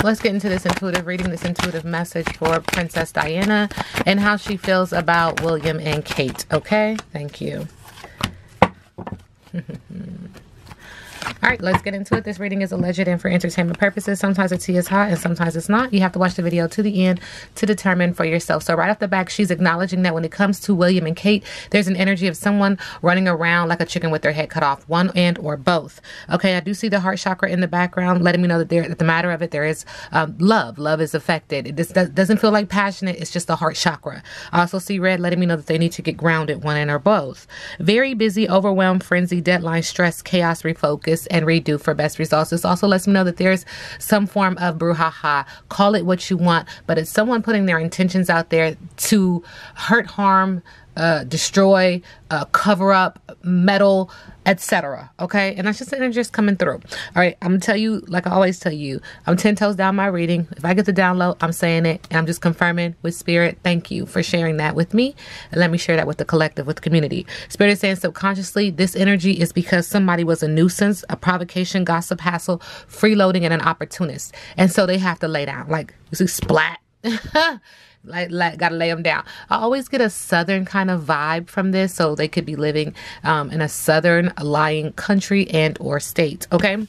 let's get into this intuitive reading, this intuitive message for Princess Diana and how she feels about William and Kate. Okay, thank you. All right, let's get into it. This reading is alleged and for entertainment purposes. Sometimes the tea is hot and sometimes it's not. You have to watch the video to the end to determine for yourself. So right off the back, she's acknowledging that when it comes to William and Kate, there's an energy of someone running around like a chicken with their head cut off, one and or both. Okay, I do see the heart chakra in the background, letting me know that that the matter of it, there is love. Love is affected. This doesn't feel like passionate. It's just the heart chakra. I also see red, letting me know that they need to get grounded, one and or both. Very busy, overwhelmed, frenzy, deadline, stress, chaos, refocus, and redo for best results. This also lets me know that there's some form of brouhaha. Call it what you want, but it's someone putting their intentions out there to hurt, harm, destroy, cover up, meddle, etc. Okay, and that's just energy just coming through. All right, I'm gonna tell you, like I always tell you, I'm 10 toes down my reading. If I get the download, I'm saying it, and I'm just confirming with Spirit. Thank you for sharing that with me, and let me share that with the collective, with the community. Spirit is saying subconsciously, this energy is because somebody was a nuisance, a provocation, gossip, hassle, freeloading, and an opportunist, and so they have to lay down. Like you see, splat. Like gotta lay them down. I always get a southern kind of vibe from this, so they could be living in a southern lying country and or state. Okay.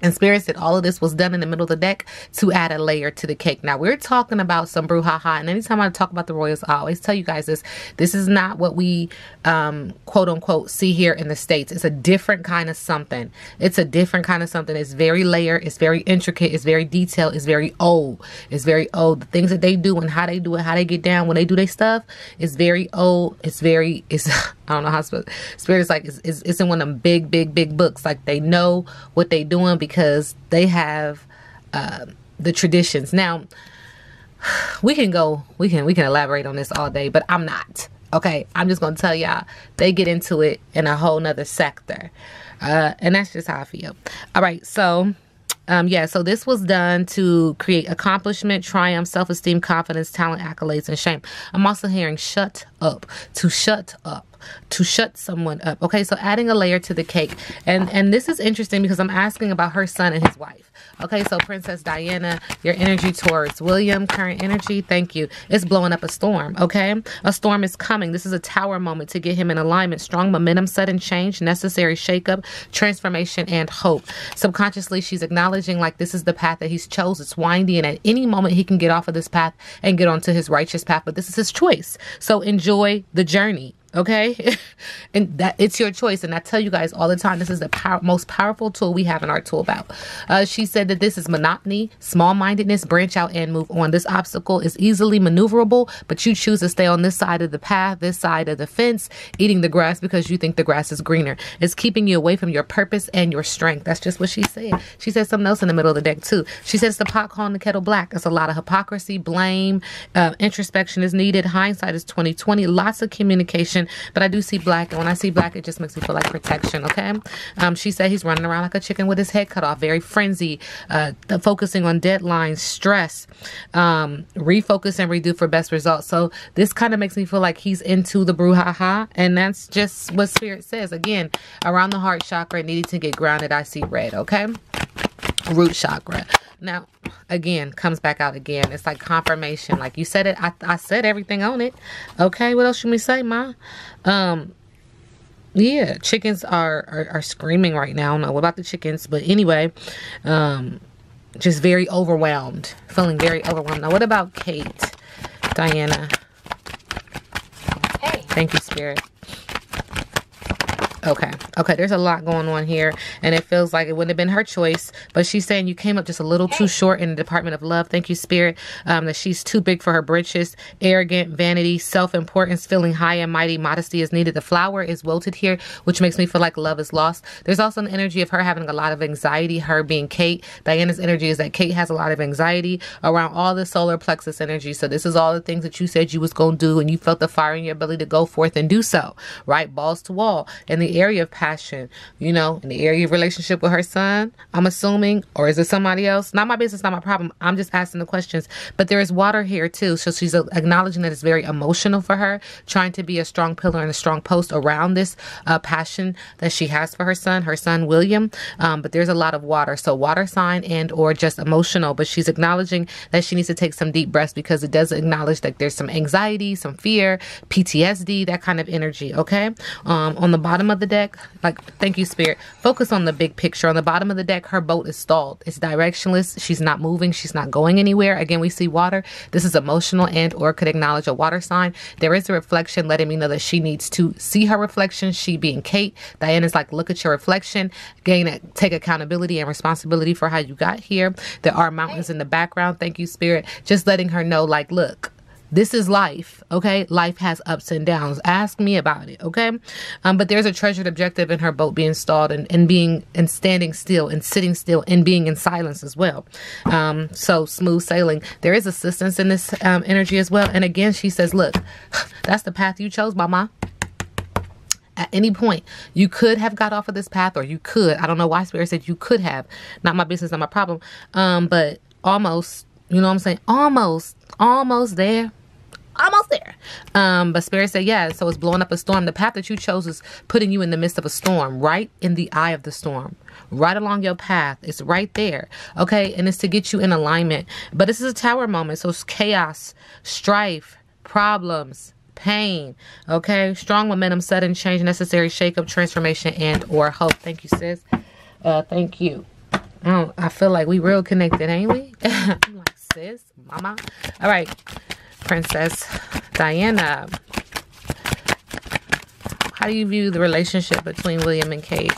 And Spirit said all of this was done in the middle of the deck to add a layer to the cake. Now, we're talking about some brouhaha. And anytime I talk about the royals, I always tell you guys this. This is not what we, quote unquote, see here in the States. It's a different kind of something. It's a different kind of something. It's very layered. It's very intricate. It's very detailed. It's very old. It's very old. The things that they do and how they do it, how they get down when they do their stuff is very old. It's I don't know how Spirit is like, it's in one of them big books. Like they know what they doing because they have the traditions. Now we can elaborate on this all day, but I'm not. Okay, I'm just gonna tell y'all they get into it in a whole nother sector, and that's just how I feel. All right, so yeah, so this was done to create accomplishment, triumph, self-esteem, confidence, talent, accolades, and shame. I'm also hearing shut up, to shut up, to shut someone up. Okay, so adding a layer to the cake. And this is interesting because I'm asking about her son and his wife. Okay, so Princess Diana, your energy towards William, current energy, thank you. It's blowing up a storm, okay? A storm is coming. This is a tower moment to get him in alignment. Strong momentum, sudden change, necessary shakeup, transformation, and hope. Subconsciously, she's acknowledging like this is the path that he's chose. It's windy, and at any moment he can get off of this path and get onto his righteous path, but this is his choice. So enjoy the journey. Okay, and that it's your choice. And I tell you guys all the time, this is the most powerful tool we have in our tool belt. She said that this is monotony, small-mindedness, branch out and move on. This obstacle is easily maneuverable, but you choose to stay on this side of the path, this side of the fence, eating the grass because you think the grass is greener. It's keeping you away from your purpose and your strength. That's just what she said. She said something else in the middle of the deck too. She says the pot calling the kettle black. That's a lot of hypocrisy, blame, introspection is needed. Hindsight is 20/20. Lots of communication. But I do see black, and when I see black, it just makes me feel like protection, okay? She said he's running around like a chicken with his head cut off, very frenzy, focusing on deadlines, stress, refocus and redo for best results. So this kind of makes me feel like he's into the brouhaha, and that's just what Spirit says. Again, around the heart chakra, needing to get grounded, I see red, okay? Root chakra. Now, again, comes back out again. It's like confirmation. Like you said it. I said everything on it. Okay, what else should we say, Ma? Yeah, chickens are screaming right now. I don't know about the chickens, but anyway, just very overwhelmed. Feeling very overwhelmed. Now, what about Kate? Diana. Hey. Thank you, Spirit. Okay, there's a lot going on here, and it feels like it wouldn't have been her choice, but she's saying you came up just a little too short in the department of love. Thank you, Spirit. That she's too big for her britches, arrogant, vanity, self-importance, feeling high and mighty, modesty is needed. The flower is wilted here, which makes me feel like love is lost. There's also an energy of her having a lot of anxiety, her being Kate. Diana's energy is that Kate has a lot of anxiety around all the solar plexus energy, so this is all the things that you said you was going to do, and you felt the fire in your belly to go forth and do so, right? Balls to wall. And the the area of passion, you know, in the area of relationship with her son, I'm assuming, or is it somebody else? Not my business, not my problem. I'm just asking the questions. But there is water here too. So she's acknowledging that it's very emotional for her, trying to be a strong pillar and a strong post around this passion that she has for her son William. But there's a lot of water. So water sign and or just emotional. But she's acknowledging that she needs to take some deep breaths because it does acknowledge that there's some anxiety, some fear, PTSD, that kind of energy. Okay. On the bottom of the deck, like, thank you, Spirit. Focus on the big picture. On the bottom of the deck, her boat is stalled. It's directionless. She's not moving. She's not going anywhere. Again, we see water. This is emotional and or could acknowledge a water sign. There is a reflection letting me know that she needs to see her reflection. She being Kate. Diana's like, look at your reflection. Take accountability and responsibility for how you got here. There are mountains in the background. Thank you, Spirit. Just letting her know, like, look, this is life, okay? Life has ups and downs. Ask me about it, okay? But there's a treasured objective in her boat being stalled and standing still and sitting still and being in silence as well. So smooth sailing. There is assistance in this energy as well. And again, she says, look, that's the path you chose, mama. At any point, you could have got off of this path, or you could. I don't know why Spirit said you could have. Not my business, not my problem. But almost, you know what I'm saying? Almost there. Almost there. But Spirit said, yeah, so it's blowing up a storm. The path that you chose is putting you in the midst of a storm, right in the eye of the storm, right along your path. It's right there. Okay. And it's to get you in alignment. But this is a tower moment. So it's chaos, strife, problems, pain. Okay. Strong momentum, sudden change, necessary shakeup, transformation, and or hope. Thank you, sis. Thank you. I feel like we real connected, ain't we? I'm like, sis, mama. All right. Princess Diana, how do you view the relationship between William and Kate?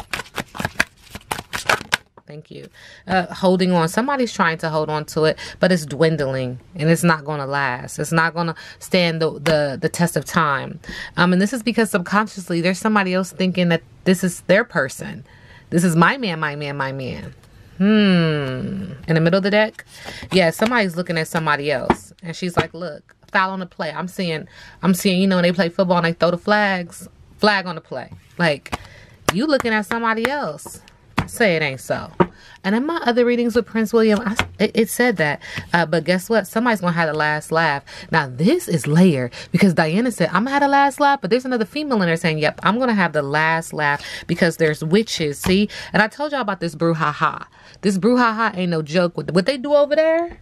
Thank you. Holding on. Somebody's trying to hold on to it, but it's dwindling and it's not going to last. It's not going to stand the test of time. And this is because subconsciously there's somebody else thinking that this is their person. This is my man, my man, my man. In the middle of the deck, yeah, somebody's looking at somebody else, and she's like, "Look, foul on the play." I'm seeing, you know, when they play football and they throw the flag on the play. Like, you looking at somebody else. Say it ain't so. And in my other readings with Prince William, it said that. But guess what? Somebody's going to have the last laugh. Now, this is layered because Diana said, I'm going to have the last laugh. But there's another female in there saying, yep, I'm going to have the last laugh because there's witches. See? And I told y'all about this brouhaha. This brouhaha ain't no joke. What they do over there,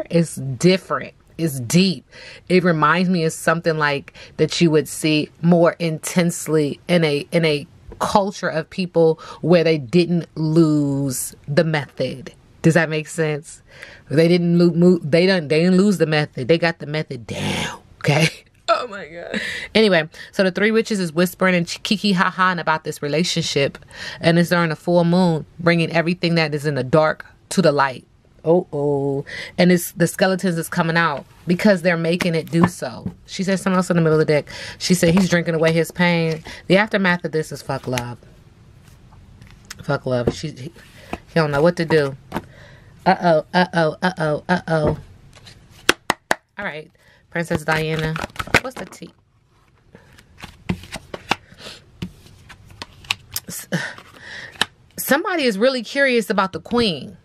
is different. It's deep. It reminds me of something like that you would see more intensely in a culture of people where they didn't lose the method. Does that make sense? They didn't lose the method. They got the method down. Okay. Oh my God. Anyway, so the three witches is whispering and kiki ha-ha about this relationship, and it's during a full moon, bringing everything that is in the dark to the light. And the skeletons is coming out because they're making it do so. She said something else in the middle of the deck. She said he's drinking away his pain. The aftermath of this is fuck love. Fuck love. He don't know what to do. Uh-oh. All right. Princess Diana. What's the tea? Somebody is really curious about the queen.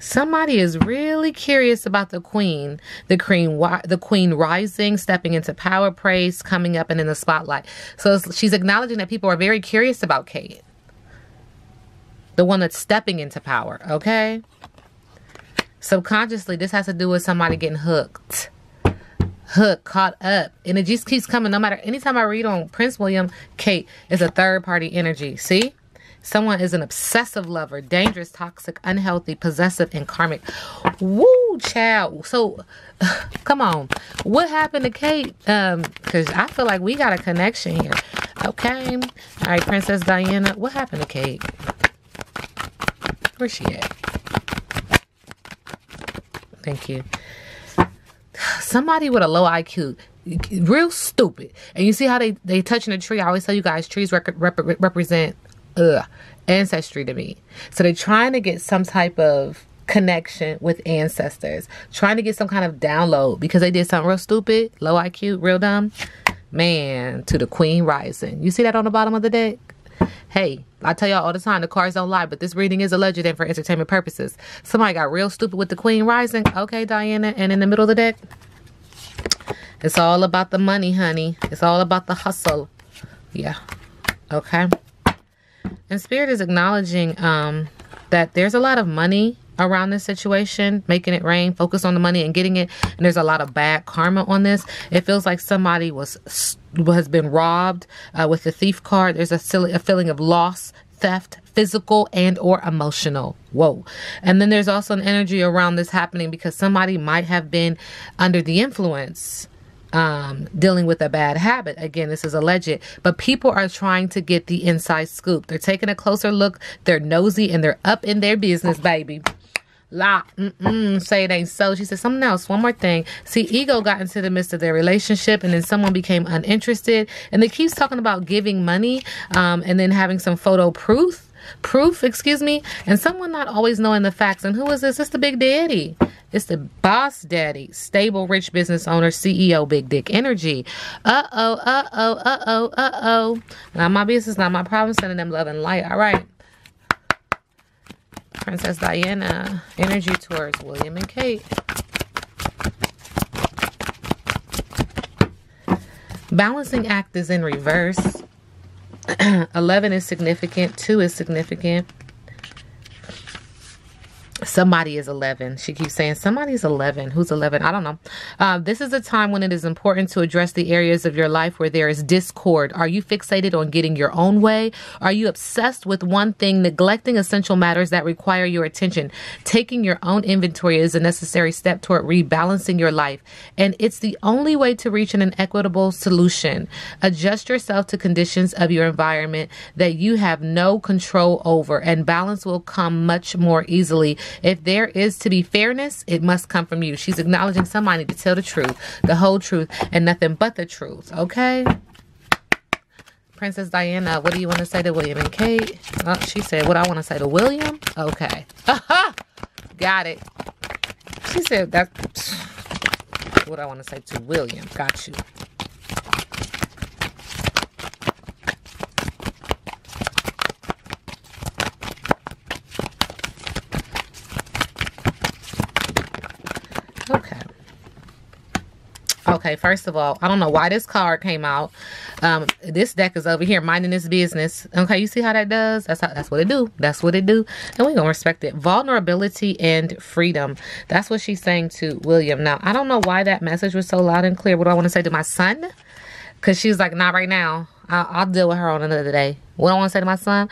Somebody is really curious about the queen. The queen rising, stepping into power, praise, coming up and in the spotlight. So she's acknowledging that people are very curious about Kate. The one that's stepping into power, okay? Subconsciously, this has to do with somebody getting hooked. Caught up. And it just keeps coming. No matter, anytime I read on Prince William, Kate is a third party energy. See? Someone is an obsessive lover, dangerous, toxic, unhealthy, possessive, and karmic. Woo, child. So, come on. What happened to Kate? Because I feel like we got a connection here. Okay. All right, Princess Diana. What happened to Kate? Where's she at? Thank you. Somebody with a low IQ. Real stupid. And you see how they touching a tree? I always tell you guys, trees represent ancestry to me. So they're trying to get some type of connection with ancestors, trying to get some kind of download because they did something real stupid, low IQ, real dumb. Man, to the Queen rising. You see that on the bottom of the deck? Hey, I tell y'all all the time, the cards don't lie, but this reading is alleged and for entertainment purposes. Somebody got real stupid with the Queen rising. Okay, Diana. And in the middle of the deck, it's all about the money, honey. It's all about the hustle. Yeah. Okay. And Spirit is acknowledging that there's a lot of money around this situation, making it rain, focus on the money and getting it. And there's a lot of bad karma on this. It feels like somebody has been robbed with the thief card. There's a feeling of loss, theft, physical and or emotional. Whoa. And then there's also an energy around this happening because somebody might have been under the influence, dealing with a bad habit. Again, this is alleged, but people are trying to get the inside scoop. They're taking a closer look. They're nosy and they're up in their business, baby. Say it ain't so. She said something else. One more thing. See, ego got into the midst of their relationship and then someone became uninterested. And they keeps talking about giving money and then having some photo proof, excuse me. And someone not always knowing the facts. And who is this? It's the big daddy. It's the boss daddy, stable, rich business owner, CEO, big dick energy. Uh-oh. Not my business, not my problem. Sending them love and light. All right. Princess Diana, energy towards William and Kate. Balancing act is in reverse. 11 is significant. 2 is significant. Somebody is 11. She keeps saying somebody's 11. Who's 11? I don't know. This is a time when it is important to address the areas of your life where there is discord. Are you fixated on getting your own way? Are you obsessed with one thing, neglecting essential matters that require your attention? Taking your own inventory is a necessary step toward rebalancing your life, and it's the only way to reach an equitable solution. Adjust yourself to conditions of your environment that you have no control over, and balance will come much more easily. If there is to be fairness, it must come from you. She's acknowledging somebody to tell the truth, the whole truth, and nothing but the truth. Okay? Princess Diana, what do you want to say to William and Kate? Oh, she said, what I want to say to William? Okay. Got it. She said, that's what I want to say to William. Got you. Okay, first of all, I don't know why this card came out. This deck is over here minding its business. Okay, you see how that does? That's what it do. That's what it do. And we're going to respect it. Vulnerability and freedom. That's what she's saying to William. Now, I don't know why that message was so loud and clear. What do I want to say to my son? Because she's like, not right now. I'll deal with her on another day. What do I want to say to my son?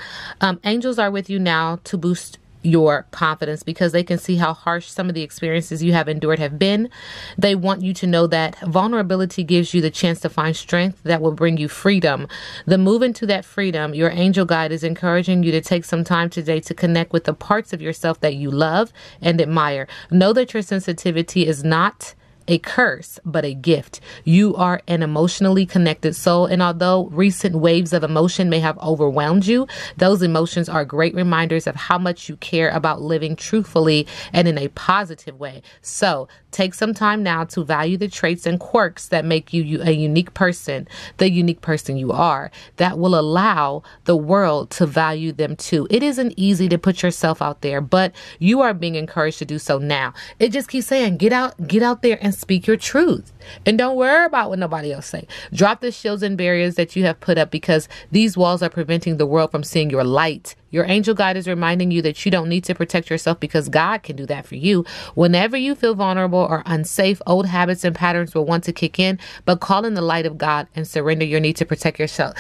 Angels are with you now to boost your confidence because they can see how harsh some of the experiences you have endured have been. They want you to know that vulnerability gives you the chance to find strength that will bring you freedom. The move into that freedom, your angel guide is encouraging you to take some time today to connect with the parts of yourself that you love and admire. Know that your sensitivity is not a curse, but a gift. You are an emotionally connected soul, and although recent waves of emotion may have overwhelmed you, those emotions are great reminders of how much you care about living truthfully and in a positive way. So take some time now to value the traits and quirks that make you a unique person, the unique person you are, that will allow the world to value them too. It isn't easy to put yourself out there, but you are being encouraged to do so now. It just keeps saying, get out there and speak your truth. And don't worry about what nobody else say. Drop the shields and barriers that you have put up because these walls are preventing the world from seeing your light. Your angel guide is reminding you that you don't need to protect yourself because God can do that for you. Whenever you feel vulnerable or unsafe, old habits and patterns will want to kick in, but call in the light of God and surrender your need to protect yourself.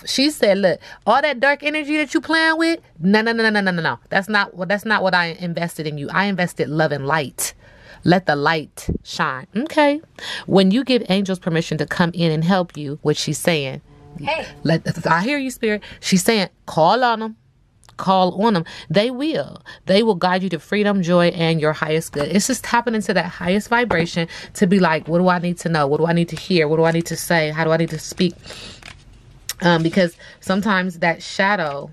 She said, look, all that dark energy that you playing with, no. That's not what I invested in you. I invested love and light. Let the light shine. Okay. When you give angels permission to come in and help you, what she's saying, hey, I hear you, Spirit. She's saying, call on them. Call on them. They will guide you to freedom, joy, and your highest good. It's just tapping into that highest vibration to be like, what do I need to know? What do I need to hear? What do I need to say? How do I need to speak? Because sometimes that shadow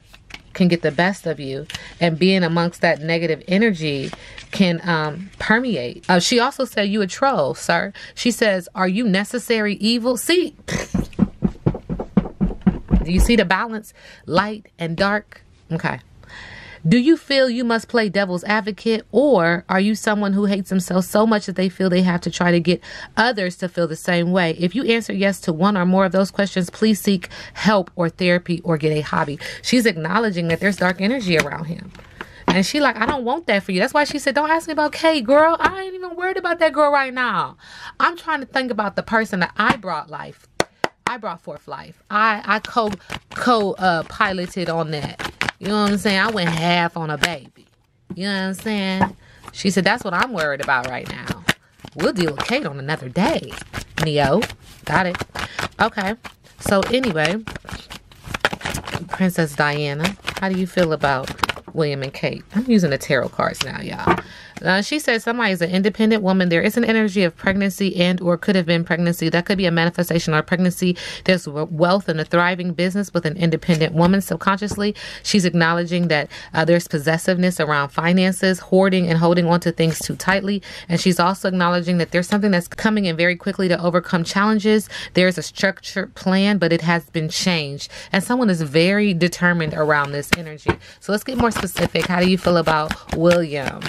can get the best of you, and being amongst that negative energy can permeate. She also said, you a troll, sir. She says, are you necessary evil? See, do you see the balance? Light and dark. Okay. Do you feel you must play devil's advocate, or are you someone who hates themselves so much that they feel they have to try to get others to feel the same way? If you answer yes to one or more of those questions, please seek help or therapy or get a hobby. She's acknowledging that there's dark energy around him. And she like, I don't want that for you. That's why she said, don't ask me about Kate, girl. I ain't even worried about that girl right now. I'm trying to think about the person that I brought life. I brought forth life. I piloted on that. You know what I'm saying? I went half on a baby. You know what I'm saying? She said, that's what I'm worried about right now. We'll deal with Kate on another day. Neo. Got it. Okay. So anyway, Princess Diana, how do you feel about William and Kate? I'm using the tarot cards now, y'all. She says somebody is an independent woman. There is an energy of pregnancy and or could have been pregnancy. That could be a manifestation of pregnancy. There's wealth and a thriving business with an independent woman. Subconsciously, she's acknowledging that there's possessiveness around finances, hoarding and holding on to things too tightly. And she's also acknowledging that there's something that's coming in very quickly to overcome challenges. There's a structured plan, but it has been changed. And someone is very determined around this energy. So let's get more specific. How do you feel about William?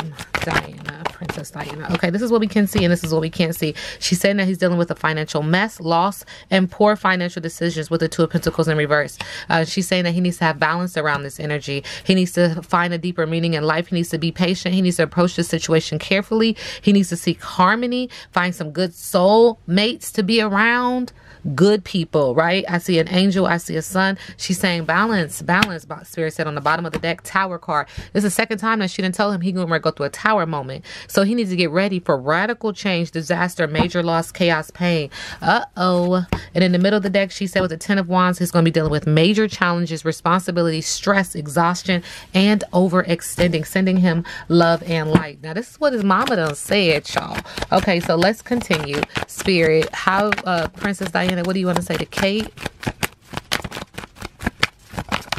Diana, Princess Diana. Okay, this is what we can see and this is what we can't see. She's saying that he's dealing with a financial mess, loss, and poor financial decisions with the Two of Pentacles in reverse. She's saying that he needs to have balance around this energy. He needs to find a deeper meaning in life. He needs to be patient. He needs to approach the situation carefully. He needs to seek harmony, find some good soul mates to be around. Good people, right? I see an angel. I see a sun. She's saying balance, balance. Spirit said on the bottom of the deck, Tower card. This is the second time that she didn't tell him he's going to go through a tower moment. So he needs to get ready for radical change, disaster, major loss, chaos, pain. Uh-oh. And in the middle of the deck, she said with the Ten of Wands, he's going to be dealing with major challenges, responsibility, stress, exhaustion, and overextending, sending him love and light. Now, this is what his mama done said, y'all. Okay, so let's continue. Spirit, how, Princess Diana, what do you want to say to Kate?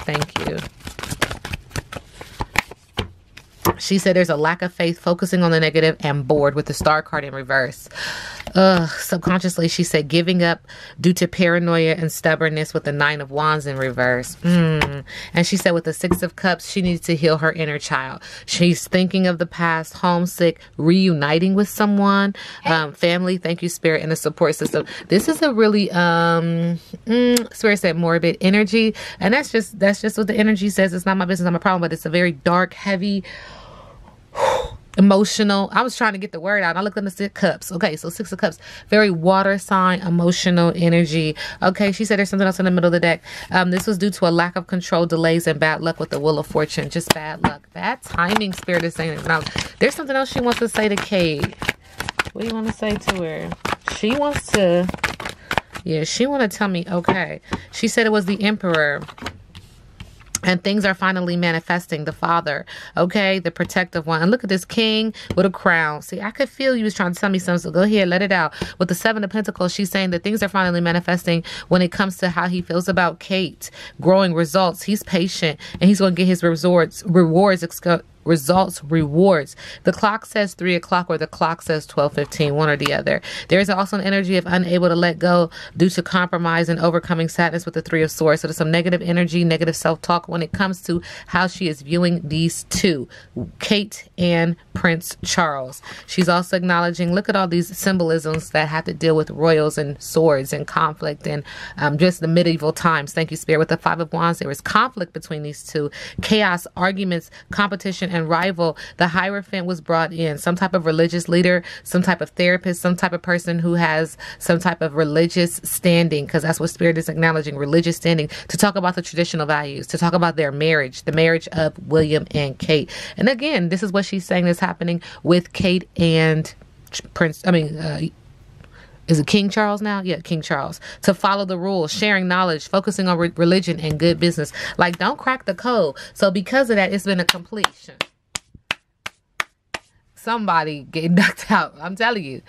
Thank you. She said there's a lack of faith, focusing on the negative, and bored with the Star card in reverse. Subconsciously, she said giving up due to paranoia and stubbornness with the Nine of Wands in reverse. And she said with the Six of Cups, she needs to heal her inner child. She's thinking of the past, homesick, reuniting with someone, family, thank you, Spirit, and the support system. This is a really, Spirit said morbid energy. And that's just what the energy says. It's not my business, not my problem, but it's a very dark, heavy, emotional. I was trying to get the word out. I looked at the Six of Cups. Okay, so Six of Cups, very water sign, emotional energy. Okay, she said there's something else in the middle of the deck. This was due to a lack of control, delays, and bad luck with the Wheel of Fortune. Just bad luck. Bad timing, Spirit is saying it. Now, there's something else she wants to say to Kate. What do you want to say to her? She wants to, yeah, she want to tell me, okay. She said it was the Emperor. And things are finally manifesting. The Father, okay, the protective one. And look at this King with a crown. See, I could feel you was trying to tell me something, so go ahead, let it out. With the Seven of Pentacles, she's saying that things are finally manifesting when it comes to how he feels about Kate. Growing results. He's patient, and he's going to get his rewards. The clock says 3 o'clock or the clock says 12:15, one or the other. There is also an energy of unable to let go due to compromise and overcoming sadness with the Three of Swords. So there's some negative energy, negative self-talk when it comes to how she is viewing these two, Kate and Prince Charles. She's also acknowledging, look at all these symbolisms that have to deal with royals and swords and conflict and just the medieval times. Thank you, Spirit. With the Five of Wands, there was conflict between these two. Chaos, arguments, competition, and rival. The Hierophant was brought in. Some type of religious leader, some type of therapist, some type of person who has some type of religious standing, because that's what Spirit is acknowledging, religious standing, to talk about the traditional values, to talk about their marriage, the marriage of William and Kate. And again, this is what she's saying is happening with Kate and is it King Charles now? Yeah, King Charles. To follow the rules, sharing knowledge, focusing on religion and good business. Like, don't crack the code. So because of that, it's been a completion. Somebody getting knocked out. I'm telling you,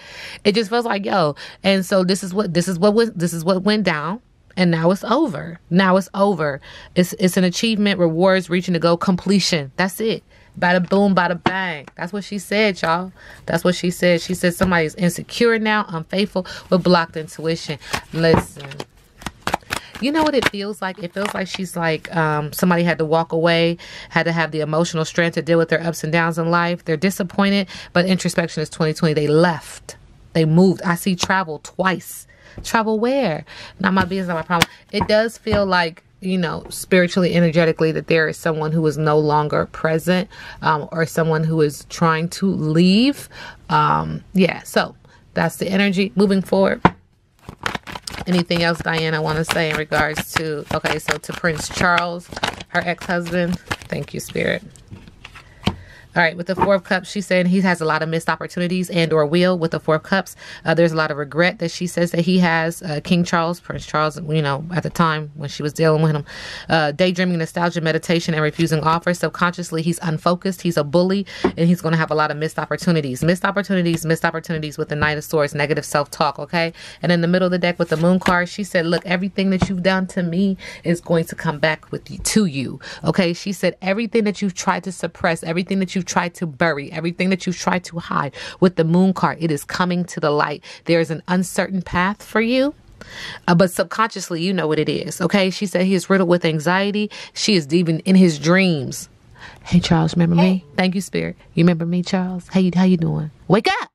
it just feels like, yo. And so this is what went down. And now it's over. Now it's over. It's an achievement, rewards, reaching the goal, completion. That's it. Bada boom, bada bang. That's what she said, y'all. That's what she said. She said somebody's insecure now, unfaithful, with blocked intuition. Listen. You know what it feels like? It feels like she's like somebody had to walk away, had to have the emotional strength to deal with their ups and downs in life. They're disappointed, but introspection is 2020. They left. They moved. I see travel twice. Travel where? Not my business, not my problem. It does feel like, you know, spiritually, energetically, that there is someone who is no longer present, or someone who is trying to leave. Yeah, so that's the energy moving forward. Anything else, Diane, I want to say in regards to, okay, so to Prince Charles, her ex-husband. Thank you, Spirit. All right, with the Four of Cups, she's saying he has a lot of missed opportunities and or will with the Four of Cups. There's a lot of regret that she says that he has. King Charles, Prince Charles, you know, at the time when she was dealing with him. Daydreaming, nostalgia, meditation, and refusing offers. Subconsciously, he's unfocused. He's a bully, and he's going to have a lot of missed opportunities. Missed opportunities with the Knight of Swords, negative self-talk, okay? And in the middle of the deck with the Moon card, she said, look, everything that you've done to me is going to come back with you, to you, okay? She said, everything that you've tried to suppress, everything that you've tried to bury, everything that you've tried to hide with the Moon card, it is coming to the light. There is an uncertain path for you, but subconsciously you know what it is, okay? She said he is riddled with anxiety. She is even in his dreams. Hey Charles, remember me? Thank you, Spirit. You remember me, Charles? How you doing? Wake up.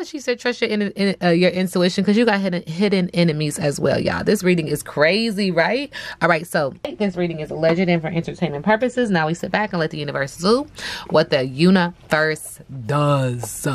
She said trust your intuition, because you got hidden enemies as well, y'all. This reading is crazy, right? All right, so this reading is alleged and for entertainment purposes. Now we sit back and let the universe do what the universe does.